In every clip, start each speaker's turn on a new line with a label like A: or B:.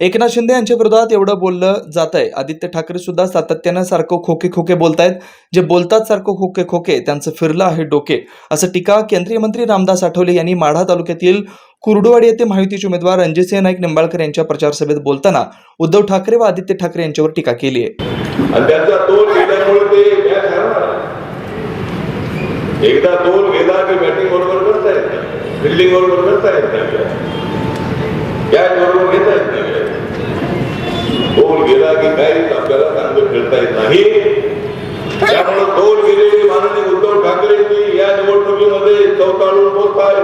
A: एकनाथ शिंदे यांच्या विरोधात एवढं बोललं जात आहे. आदित्य ठाकरे सुद्धा सातत्यानं सारखं खोके खोके बोलतायत. जे बोलतात सारखं खोके खोके त्यांचं फिरलं आहे डोके, असं टीका केंद्रीय मंत्री रामदास आठवले यांनी माढा तालुक्यातील कुर्डुवाडी येथे महायुतीचे उमेदवार रणजितसिंह नाईक निंबाळकर यांच्या प्रचार सभेत बोलताना उद्धव ठाकरे व आदित्य ठाकरे यांच्यावर टीका केली आहे.
B: आणि त्यांचा तोल गेल्यामुळे ते मॅच हरणार. एकदा तोल गेला की बॅटिंग बरोबर करता येत नाही, फिल्डिंग बरोबर करता येत नाही, कॅच बरोबर घेता येत नाही. तोल गेला की काहीच आपल्याला चांगलं खेळता येत नाही. त्यामुळे तोल गेलेली माननीय उद्धव ठाकरेंनी या निवडणुकीमध्ये चौकाळून बोलताय,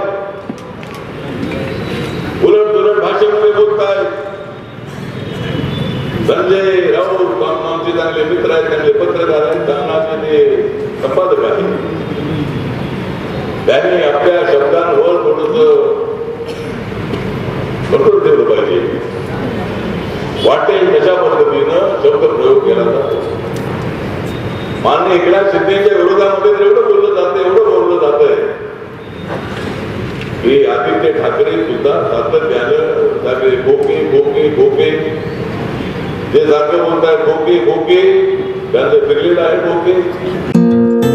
B: उलट सुलट भाषेमध्ये बोलताय. संजय राऊत आमचे चांगले मित्र आहेत, चांगले पत्रकार आहेत, सामनाचे ते संपादक आहेत. त्यांनी आपल्या शब्दांवर थोडस कठोर ठेवलं पाहिजे. वाटेल तशा पद्धतीनं शब्द प्रयोग केला जातो. माननीय एकनाथ शिंदेच्या विरोधामध्ये एवढं बोललं जातं, एवढं बोललं जात आहे की आदित्य ठाकरे सुद्धा सातत्यानं सगळे खोके खोके खोके जे सारखं बोलताय खोके खोके त्यांचं फिरलेलं आहे खोके.